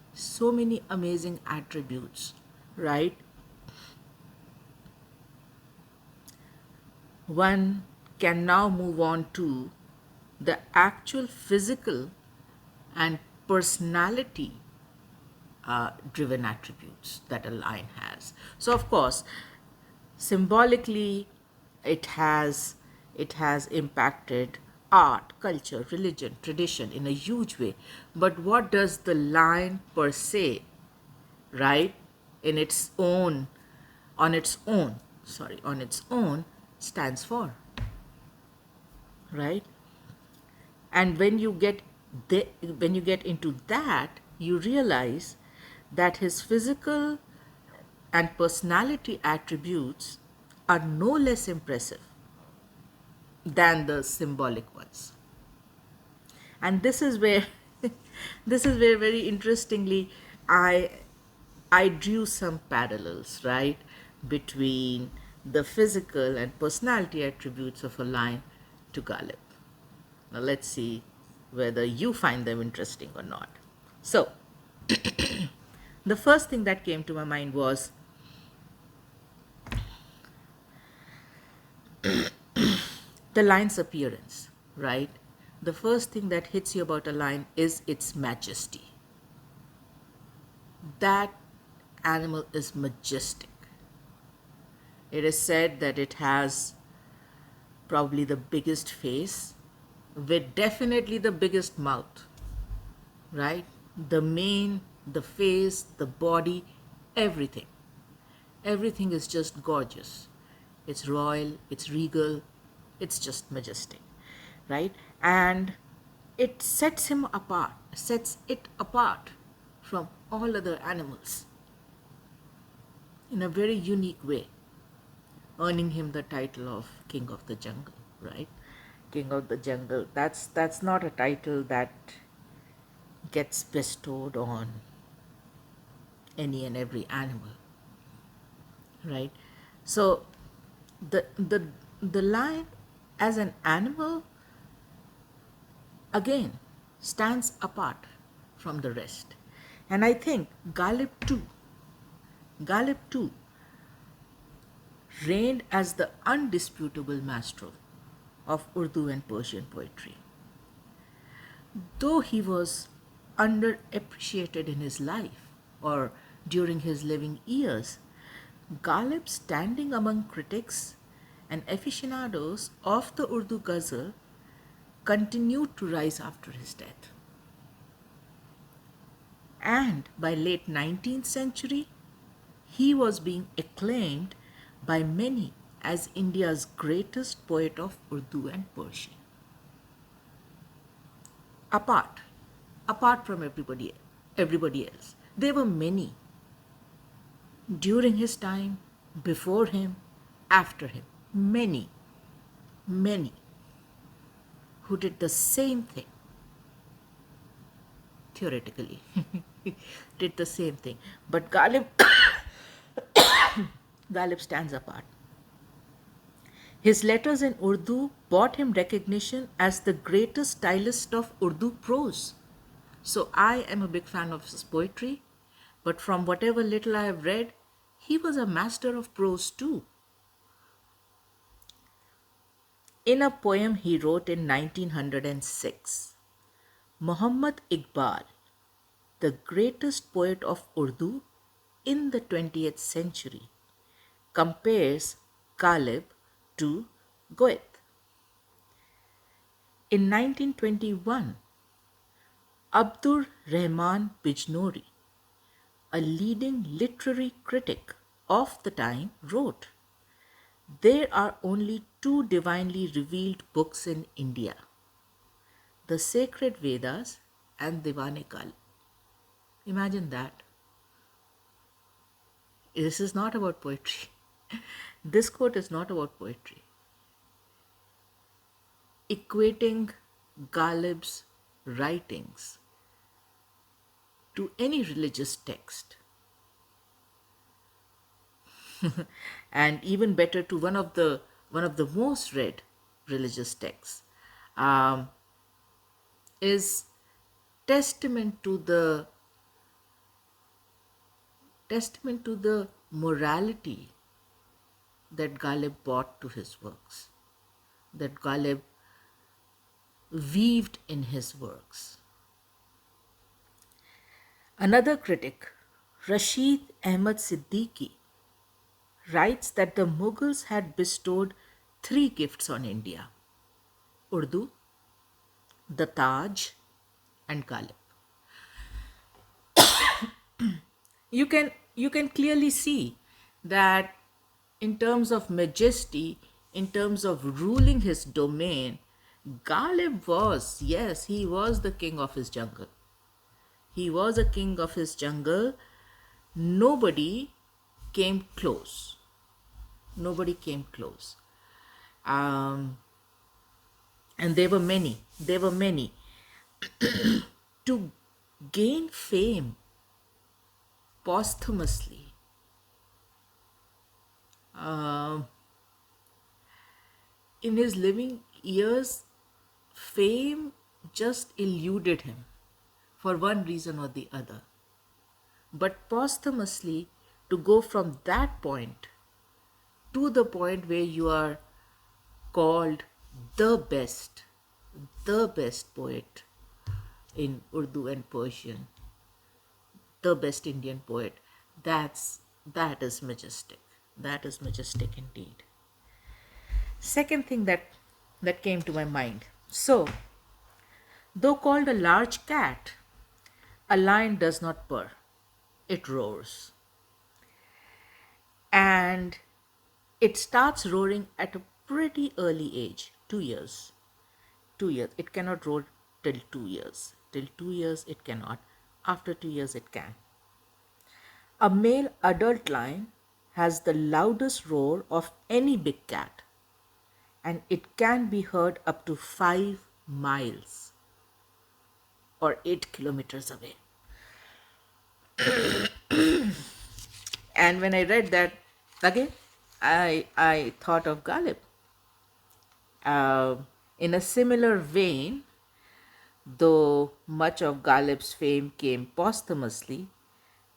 amazing attributes, right? One can now move on to the actual physical and personality driven attributes that a lion has. So of course, symbolically, it has impacted art, culture, religion, tradition in a huge way. But what does the lion per se, right, on its own stands for, right? And when you get into that, you realize that his physical and personality attributes are no less impressive than the symbolic ones. And this is where very interestingly I drew some parallels, right, between the physical and personality attributes of a lion to Ghalib. Now let's see whether you find them interesting or not. So the first thing that came to my mind was the lion's appearance, right? The first thing that hits you about a lion is its majesty. That animal is majestic. It is said that it has probably the biggest face with definitely the biggest mouth, right? The mane, the face, the body, everything is just gorgeous. It's royal, it's regal, it's just majestic, right? And it sets it apart from all other animals in a very unique way. earning him the title of King of the Jungle, right? King of the Jungle. That's not a title that gets bestowed on any and every animal, right? So the the the lion as an animal again stands apart from the rest. And I think Ghalib too reigned as the undisputable master of Urdu and Persian poetry. Though he was underappreciated in his life or during his living years, Ghalib's standing among critics and aficionados of the Urdu ghazal continued to rise after his death. And by late 19th century, he was being acclaimed by many as India's greatest poet of Urdu and Persian. Apart, apart from everybody else, there were many during his time, before him, after him, many who did the same thing, theoretically, did the same thing. But Ghalib stands apart. His letters in Urdu brought him recognition as the greatest stylist of Urdu prose. So I am a big fan of his poetry, but from whatever little I have read, he was a master of prose too. In a poem he wrote in 1906, Muhammad Iqbal, the greatest poet of Urdu in the 20th century, compares Ghalib to Goethe. In 1921, Abdur Rahman Bijnori, a leading literary critic of the time, wrote, "There are only two divinely revealed books in India, the sacred Vedas and Diwan-e-Ghalib." Imagine that. This is not about poetry. This quote is not about poetry. Equating Ghalib's writings to any religious text, and even better to one of the most read religious texts, um, is testament to the morality that Ghalib brought to his works, that Ghalib weaved in his works. Another critic, Rashid Ahmad Siddiqui, writes that the Mughals had bestowed three gifts on India: Urdu, the Taj, and Ghalib. You can clearly see that in terms of majesty, in terms of ruling his domain, Ghalib was, yes, he was the king of his jungle. He was a king of his jungle. Nobody came close. Nobody came close. And there were many. There were many. To gain fame posthumously, in his living years, fame just eluded him for one reason or the other. But posthumously, to go from that point to the point where you are called the best poet in Urdu and Persian, the best Indian poet, that is majestic. That is majestic indeed. Second thing that came to my mind. So, though called a large cat, a lion does not purr, it roars. And it starts roaring at a pretty early age, 2 years. 2 years. It cannot roar till 2 years. Till 2 years, it cannot. After 2 years, it can. A male adult lion has the loudest roar of any big cat, and it can be heard up to 5 miles or 8 kilometers away. And when I read that again, I thought of Ghalib. Uh, in a similar vein, though much of Ghalib's fame came posthumously,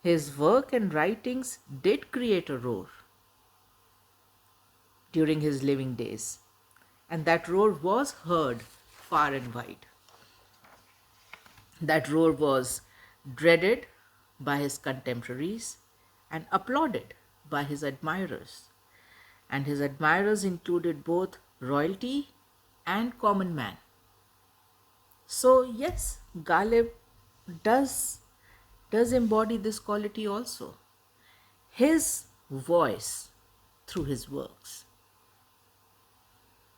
his work and writings did create a roar during his living days, and that roar was heard far and wide. That roar was dreaded by his contemporaries and applauded by his admirers. And his admirers included both royalty and common man. So yes, Ghalib does embody this quality also. His voice through his works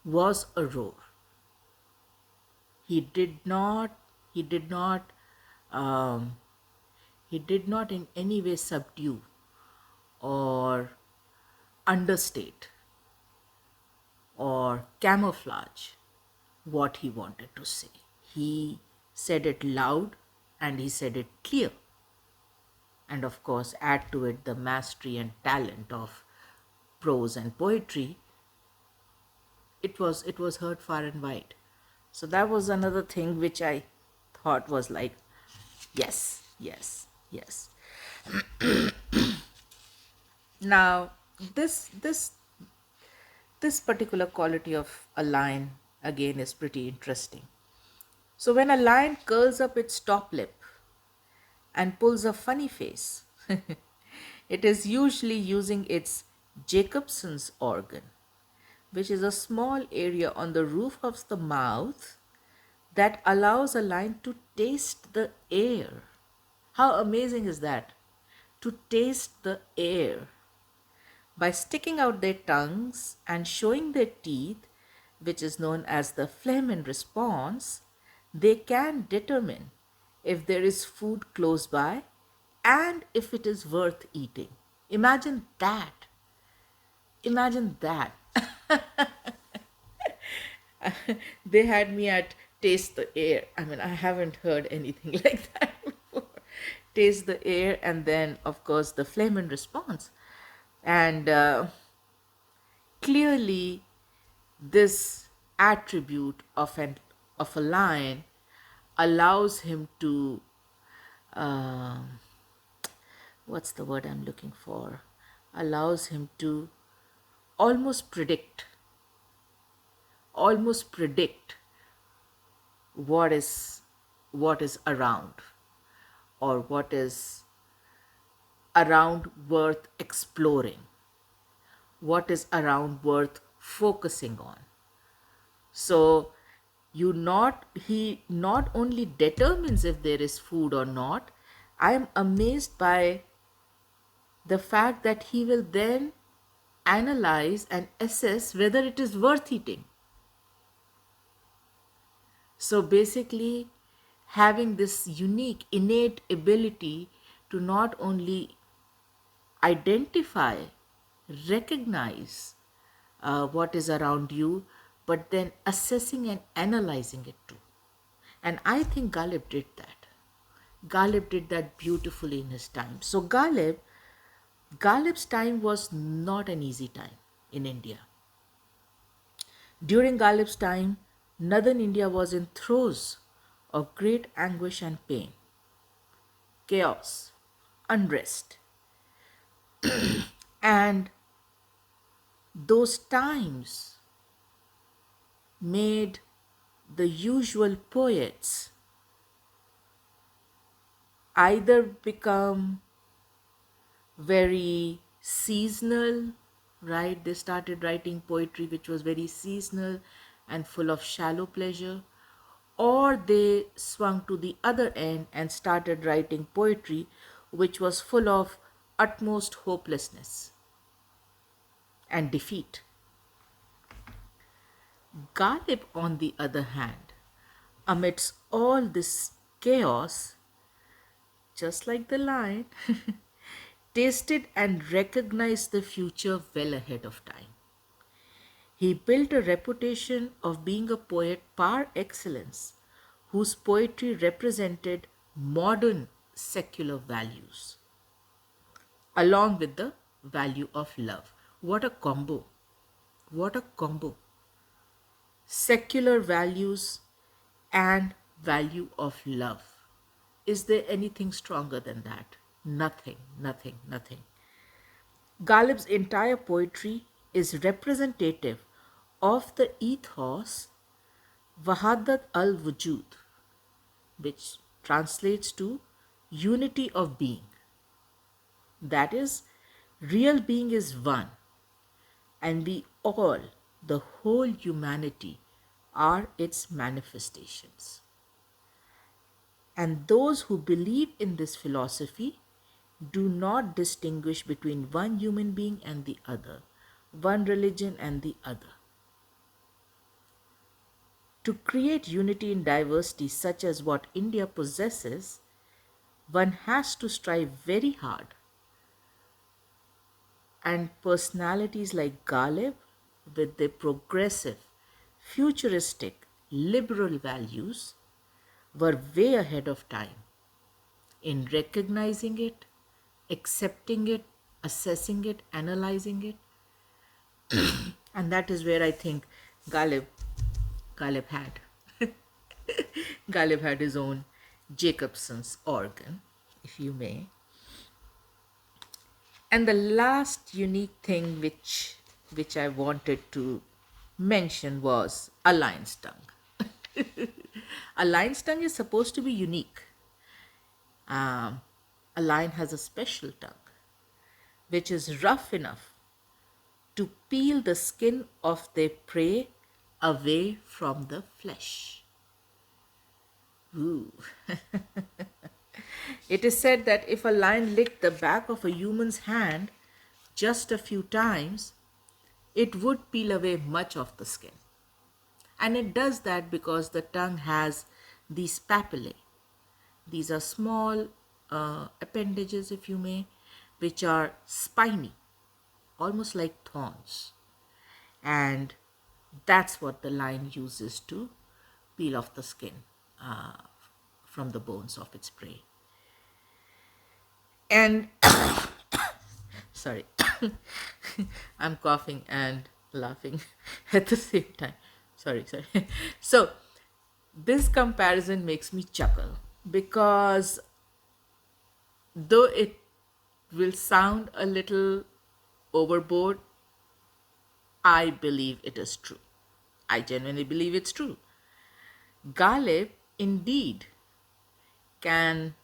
was a roar. He did not he did not um, he did not in any way subdue or understate or camouflage what he wanted to say. He said it loud and he said it clear. And of course, add to it the mastery and talent of prose and poetry. It was heard far and wide. So that was another thing which I thought was like, yes, yes, yes. Now, this particular quality of a lion again is pretty interesting. So when a lion curls up its top lip and pulls a funny face, it is usually using its Jacobson's organ, which is a small area on the roof of the mouth that allows a lion to taste the air. How amazing is that? To taste the air. By sticking out their tongues and showing their teeth, which is known as the phlegm in response, they can determine if there is food close by and if it is worth eating. Imagine that. Imagine that. They had me at taste the air. I mean, I haven't heard anything like that before. Taste the air, and then, of course, the phlegm in response. And clearly, this attribute of a lion allows him to what's the word I'm looking for? Allows him to almost predict what is around, or what is around worth exploring, what is around worth focusing on. So he not only determines if there is food or not. I am amazed by the fact that he will then analyze and assess whether it is worth eating. So basically, having this unique innate ability to not only identify, recognize what is around you, but then assessing and analyzing it too. And I think Ghalib did that. Ghalib did that beautifully in his time. So Ghalib's time was not an easy time in India. During Ghalib's time, northern India was in throes of great anguish and pain, chaos, unrest. And those times made the usual poets either become very seasonal, right? They started writing poetry which was very seasonal and full of shallow pleasure, or they swung to the other end and started writing poetry which was full of utmost hopelessness and defeat. Ghalib, on the other hand, amidst all this chaos, just like the lion, tasted and recognized the future well ahead of time. He built a reputation of being a poet par excellence, whose poetry represented modern secular values, along with the value of love. What a combo! What a combo! Secular values and value of love. Is there anything stronger than that? Nothing, nothing, nothing. Ghalib's entire poetry is representative of the ethos Wahadat al-Wujud, which translates to unity of being. That is, real being is one, and we all, the whole humanity, are its manifestations. And those who believe in this philosophy do not distinguish between one human being and the other, one religion and the other. To create unity in diversity, such as what India possesses, one has to strive very hard. And personalities like Ghalib, with their progressive, futuristic, liberal values, were way ahead of time in recognizing it, accepting it, assessing it, analyzing it. And that is where I think Ghalib had. Ghalib had his own Jacobson's organ, if you may. And the last unique thing which I wanted to mention was a lion's tongue. A lion's tongue is supposed to be unique. A lion has a special tongue, which is rough enough to peel the skin of their prey away from the flesh. Ooh. It is said that if a lion licked the back of a human's hand just a few times, it would peel away much of the skin. And it does that because the tongue has these papillae. These are small appendages, if you may, which are spiny, almost like thorns. And that's what the lion uses to peel off the skin from the bones of its prey. And sorry, I'm coughing and laughing at the same time. Sorry. So this comparison makes me chuckle because though it will sound a little overboard, I believe it is true. I genuinely believe it's true. Ghalib indeed can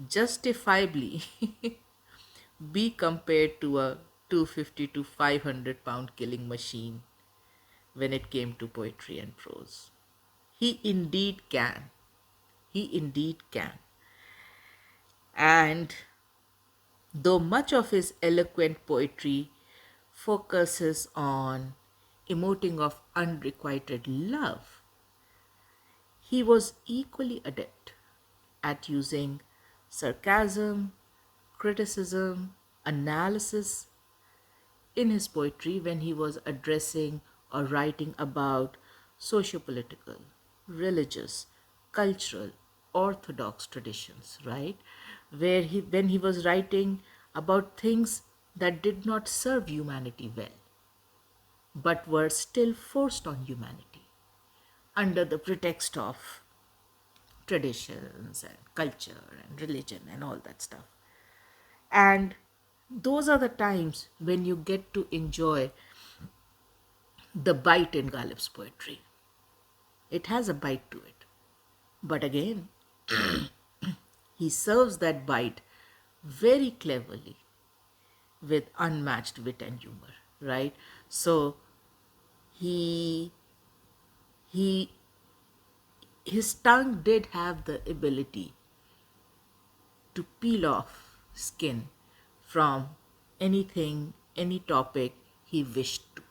justifiably be compared to a 250 to 500 pound killing machine when it came to poetry and prose. He indeed can. He indeed can. And though much of his eloquent poetry focuses on emoting of unrequited love, he was equally adept at using sarcasm, criticism, analysis in his poetry when he was addressing or writing about socio-political, religious, cultural, orthodox traditions, right? When he was writing about things that did not serve humanity well, but were still forced on humanity under the pretext of traditions and culture and religion and all that stuff. And those are the times when you get to enjoy the bite in Ghalib's poetry. It has a bite to it. But again, he serves that bite very cleverly with unmatched wit and humor, right? So his tongue did have the ability to peel off skin from anything, any topic he wished to.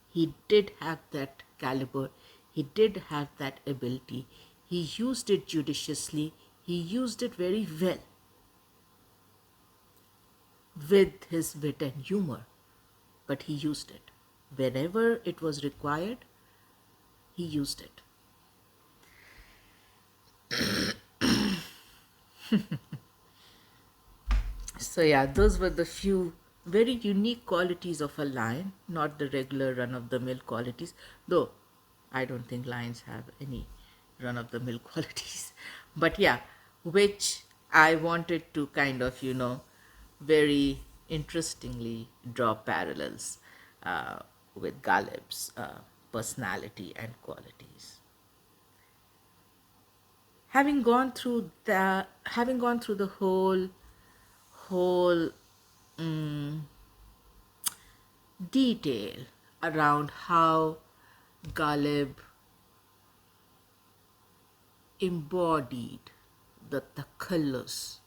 He did have that caliber. He did have that ability. He used it judiciously. He used it very well. with his wit and humor, but he used it. Whenever it was required, he used it. So yeah, those were the few very unique qualities of a lion, not the regular run-of-the-mill qualities, though I don't think lions have any run-of-the-mill qualities. But yeah, which I wanted to kind of, very interestingly draw parallels with Ghalib's personality and qualities. Having gone through the whole detail around how Ghalib embodied the Takhallus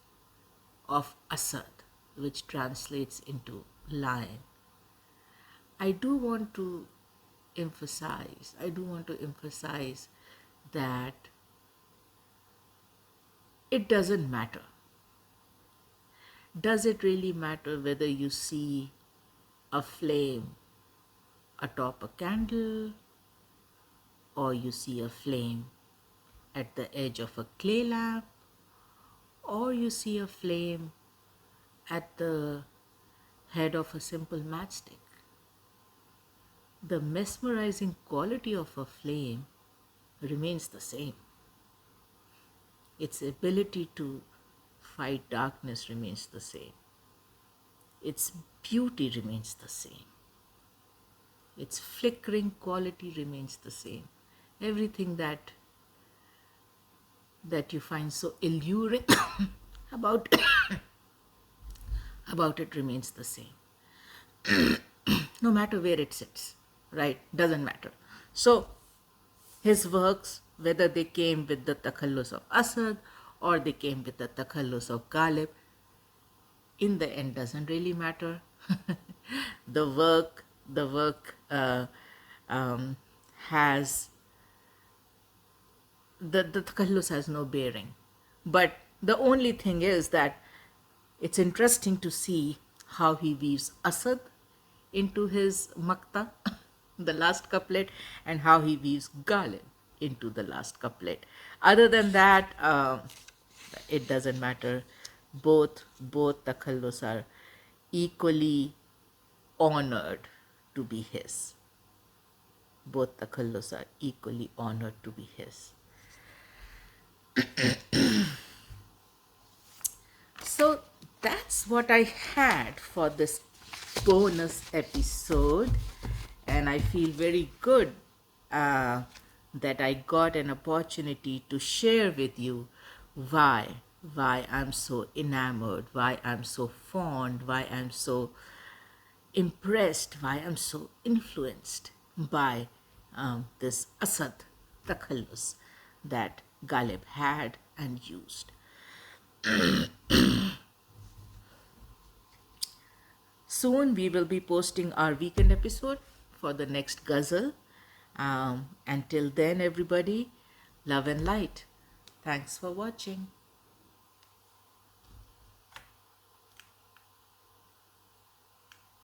of Asad, which translates into lion. I do want to emphasize that it doesn't matter. Does it really matter whether you see a flame atop a candle, or you see a flame at the edge of a clay lamp, or you see a flame at the head of a simple matchstick? The mesmerizing quality of a flame remains the same. Its ability to fight darkness remains the same. Its beauty remains the same. Its flickering quality remains the same. Everything that you find so alluring about it remains the same. No matter where it sits, right? Doesn't matter. So his works, whether they came with the Takhallus of Asad or they came with the Takhallus of Ghalib, in the end doesn't really matter. the work has the Takhallus has no bearing. But the only thing is that it's interesting to see how he weaves Asad into his Makta, the last couplet, and how he weaves Ghalib into the last couplet. Other than that, it doesn't matter. Both Takhallus are equally honored to be his. Both Takhallus are equally honored to be his. So that's what I had for this bonus episode, and I feel very good that I got an opportunity to share with you why I'm so enamored, why I'm so fond, why I'm so impressed, why I'm so influenced by this Asad Takhallus that Ghalib had and used. Soon we will be posting our weekend episode for the next ghazal. Until then, everybody, love and light. Thanks for watching.